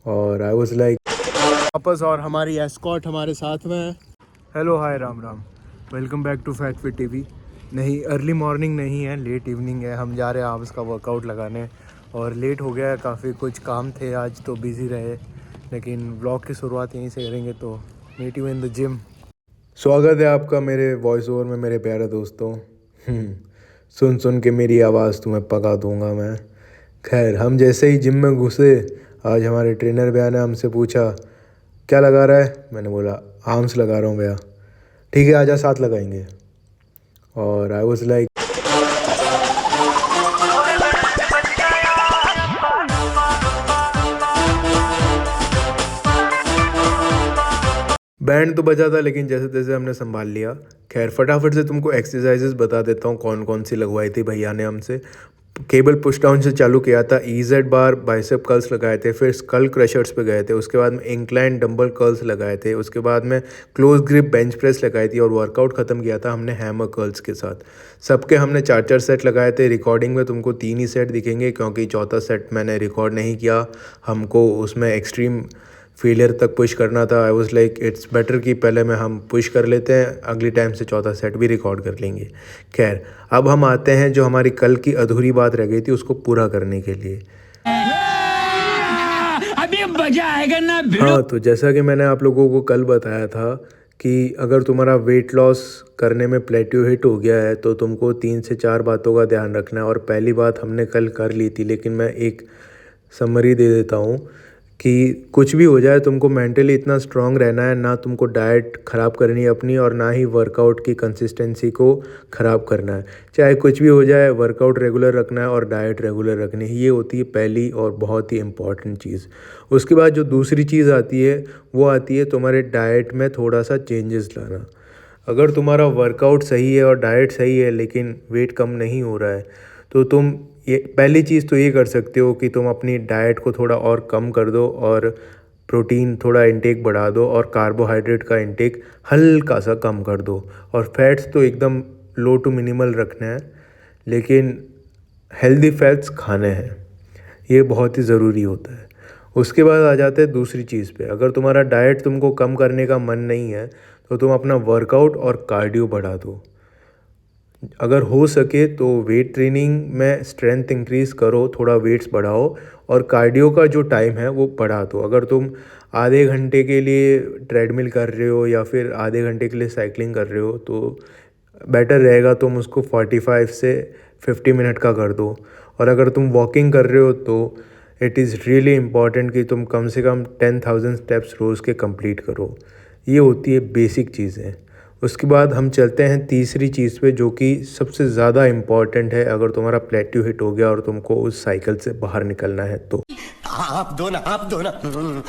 और I was like वापस, और हमारी एस्कॉर्ट हमारे साथ में है। Hello hi Ram Ram, welcome back to fat fit TV. नहीं, अर्ली मॉर्निंग नहीं है, लेट इवनिंग है। हम जा रहे हैं आर्म्स का वर्कआउट लगाने और लेट हो गया है काफ़ी, कुछ काम थे आज तो बिज़ी रहे, लेकिन व्लॉग की शुरुआत यहीं से करेंगे। तो meet you in the gym. स्वागत है आपका मेरे वॉइस ओवर में मेरे प्यारे दोस्तों। सुन सुन के मेरी आवाज़ तुम्हें पका दूंगा मैं। खैर, हम जैसे ही जिम में घुसे, आज हमारे ट्रेनर भैया ने हमसे पूछा क्या लगा रहा है। मैंने बोला आर्म्स लगा रहा हूँ भैया। ठीक है, आजा साथ लगाएंगे। और आई वाज लाइक बैंड तो बजा था, लेकिन जैसे तैसे हमने संभाल लिया। खैर, फटाफट से तुमको एक्सरसाइजेस बता देता हूँ कौन कौन सी लगवाई थी भैया ने हमसे। केबल पुश डाउन से चालू किया था, EZ बार बाइसेप कर्ल्स लगाए थे, फिर स्कल क्रशर्स पे गए थे, उसके बाद में इंक्लाइन डंबल कर्ल्स लगाए थे, उसके बाद में क्लोज ग्रिप बेंच प्रेस लगाई थी, और वर्कआउट ख़त्म किया था हमने हैमर कर्ल्स के साथ। सबके हमने 4-4 सेट लगाए थे। रिकॉर्डिंग में तुमको 3 ही सेट दिखेंगे, क्योंकि चौथा सेट मैंने रिकॉर्ड नहीं किया। हमको उसमें एक्सट्रीम फेलियर तक पुश करना था। I was like it's better कि पहले में हम पुश कर लेते हैं, अगली टाइम से चौथा सेट भी रिकॉर्ड कर लेंगे। खैर, अब हम आते हैं जो हमारी कल की अधूरी बात रह गई थी उसको पूरा करने के लिए। अभी मजा आएगा ना। हाँ, तो जैसा कि मैंने आप लोगों को कल बताया था कि अगर तुम्हारा वेट लॉस करने में प्लेट्यू हिट हो गया है तो तुमको 3 से 4 बातों का ध्यान रखना है। और पहली बात हमने कल कर ली थी, लेकिन मैं एक समरी दे देता हूँ कि कुछ भी हो जाए तुमको मेंटली इतना स्ट्रांग रहना है, ना तुमको डाइट ख़राब करनी है अपनी, और ना ही वर्कआउट की कंसिस्टेंसी को ख़राब करना है। चाहे कुछ भी हो जाए, वर्कआउट रेगुलर रखना है और डाइट रेगुलर रखनी है। ये होती है पहली और बहुत ही इम्पॉर्टेंट चीज़। उसके बाद जो दूसरी चीज़ आती है वो आती है तुम्हारे डाइट में थोड़ा सा चेंजेस लाना। अगर तुम्हारा वर्कआउट सही है और डाइट सही है लेकिन वेट कम नहीं हो रहा है, तो तुम ये पहली चीज़ तो ये कर सकते हो कि तुम अपनी डाइट को थोड़ा और कम कर दो, और प्रोटीन थोड़ा इंटेक बढ़ा दो, और कार्बोहाइड्रेट का इंटेक हल्का सा कम कर दो, और फैट्स तो एकदम लो टू मिनिमल रखना है, लेकिन हेल्दी फैट्स खाने हैं। ये बहुत ही ज़रूरी होता है। उसके बाद आ जाते हैं दूसरी चीज़ पे। अगर तुम्हारा डाइट तुमको कम करने का मन नहीं है तो तुम अपना वर्कआउट और कार्डियो बढ़ा दो। अगर हो सके तो वेट ट्रेनिंग में स्ट्रेंथ इंक्रीज़ करो, थोड़ा वेट्स बढ़ाओ, और कार्डियो का जो टाइम है वो बढ़ा दो। अगर तुम आधे घंटे के लिए ट्रेडमिल कर रहे हो या फिर आधे घंटे के लिए साइकिलिंग कर रहे हो तो बेटर रहेगा तुम उसको 45 से 50 मिनट का कर दो। और अगर तुम वॉकिंग कर रहे हो तो इट इज़ रियली इम्पॉर्टेंट कि तुम कम से कम 10,000 स्टेप्स रोज़ के कंप्लीट करो। ये होती है बेसिक चीज़ें। उसके बाद हम चलते हैं तीसरी चीज़ पे, जो कि सबसे ज़्यादा इम्पॉर्टेंट है अगर तुम्हारा प्लेट्यू हिट हो गया और तुमको उस साइकिल से बाहर निकलना है तो। आप दो ना।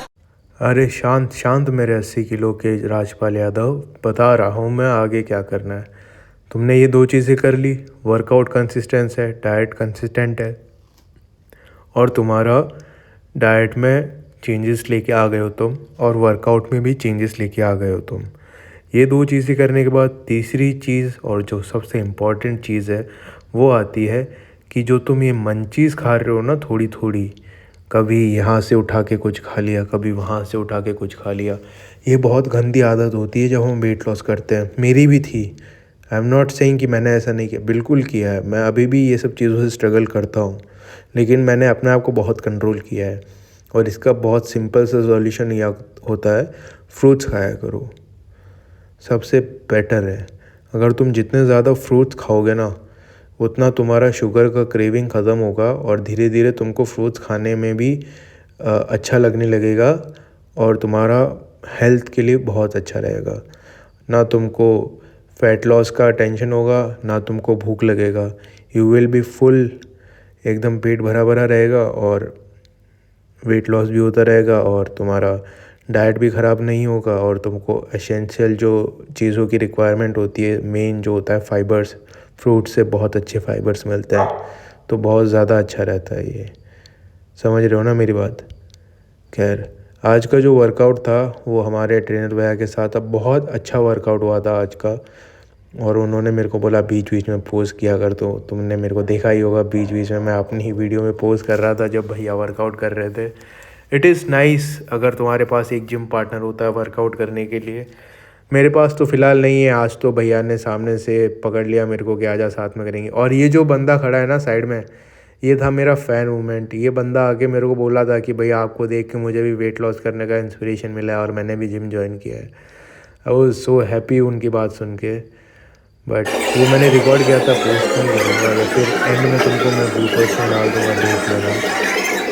अरे शांत शांत मेरे 80 किलो के राजपाल यादव, बता रहा हूँ मैं आगे क्या करना है। तुमने ये 2 चीज़ें कर ली, वर्कआउट कंसिस्टेंस है, डाइट कंसिस्टेंट है, और तुम्हारा डाइट में चेंजेस लेके आ गए हो तुम, और वर्कआउट में भी चेंजेस लेके आ गए हो तुम। ये 2 चीज़ें करने के बाद तीसरी चीज़ और जो सबसे इम्पॉर्टेंट चीज़ है वो आती है कि जो तुम ये मंचीज़ खा रहे हो ना थोड़ी थोड़ी, कभी यहाँ से उठा के कुछ खा लिया, कभी वहाँ से उठा के कुछ खा लिया, ये बहुत गंदी आदत होती है जब हम वेट लॉस करते हैं। मेरी भी थी। आई एम नॉट सेइंग कि मैंने ऐसा नहीं किया, बिल्कुल किया है। मैं अभी भी ये सब चीज़ों से स्ट्रगल करता हूँ, लेकिन मैंने अपने आप को बहुत कंट्रोल किया है। और इसका बहुत सिंपल सा सॉल्यूशन यह होता है, फ्रूट्स खाया करो, सबसे बेटर है। अगर तुम जितने ज़्यादा फ्रूट्स खाओगे ना उतना तुम्हारा शुगर का क्रेविंग ख़त्म होगा, और धीरे धीरे तुमको फ्रूट्स खाने में भी अच्छा लगने लगेगा, और तुम्हारा हेल्थ के लिए बहुत अच्छा रहेगा। ना तुमको फ़ैट लॉस का टेंशन होगा, ना तुमको भूख लगेगा। यू विल बी फुल, एकदम पेट भरा भरा रहेगा, और वेट लॉस भी होता रहेगा, और तुम्हारा डाइट भी ख़राब नहीं होगा, और तुमको एसेंशियल जो चीज़ों की रिक्वायरमेंट होती है, मेन जो होता है फाइबर्स, फ्रूट से बहुत अच्छे फाइबर्स मिलते हैं, तो बहुत ज़्यादा अच्छा रहता है ये। समझ रहे हो ना मेरी बात। खैर, आज का जो वर्कआउट था वो हमारे ट्रेनर भैया के साथ, अब बहुत अच्छा वर्कआउट हुआ था आज का। और उन्होंने मेरे को बोला बीच बीच में पोज़ किया कर, तो तुमने मेरे को देखा ही होगा बीच बीच में मैं अपनी ही वीडियो में पोज़ कर रहा था जब भैया वर्कआउट कर रहे थे। इट इज़ नाइस अगर तुम्हारे पास एक जिम पार्टनर होता है वर्कआउट करने के लिए। मेरे पास तो फ़िलहाल नहीं है। आज तो भैया ने सामने से पकड़ लिया मेरे को कि आजा साथ में करेंगे। और ये जो बंदा खड़ा है ना साइड में, ये था मेरा फ़ैन मूवमेंट। ये बंदा आके मेरे को बोला था कि भैया आपको देख के मुझे भी वेट लॉस करने का इंस्पिरेशन मिला है और मैंने भी जिम जॉइन किया है। आई वॉज सो हैप्पी उनकी बात सुन के। बट वो मैंने रिकॉर्ड किया था, पोस्ट नहीं करूँगा या फिर एंड में तुमको मैं ब्लूपर्स में डाल दूँगा, देख लेना।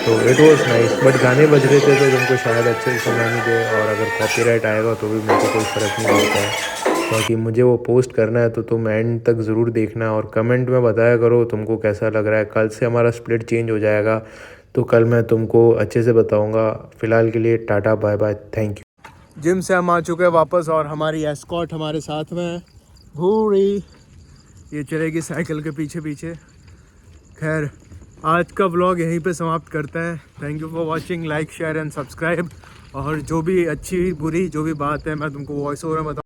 तो इट वॉज़ नाइस। बट गाने बज रहे थे तो तुमको शायद अच्छे से सुना नहीं दे, और अगर कॉपीराइट आएगा तो भी मेरे को कोई फ़र्क नहीं पड़ता है, क्योंकि मुझे वो पोस्ट करना है। तो तुम एंड तक ज़रूर देखना और कमेंट में बताया करो तुमको कैसा लग रहा है। कल से हमारा स्प्लिट चेंज हो जाएगा, तो कल मैं तुमको अच्छे से बताऊँगा। फ़िलहाल के लिए tata bye bye, thank you. Gym से हम आ चुके हैं वापस और हमारी एस्कॉर्ट हमारे साथ में है, घूरी। ये चलेगी साइकिल के पीछे पीछे। खैर, आज का व्लॉग यहीं पे समाप्त करते हैं। Thank you for watching, like share and subscribe. और जो भी अच्छी बुरी जो भी बात है मैं तुमको वॉइस ओवर में बताऊँ।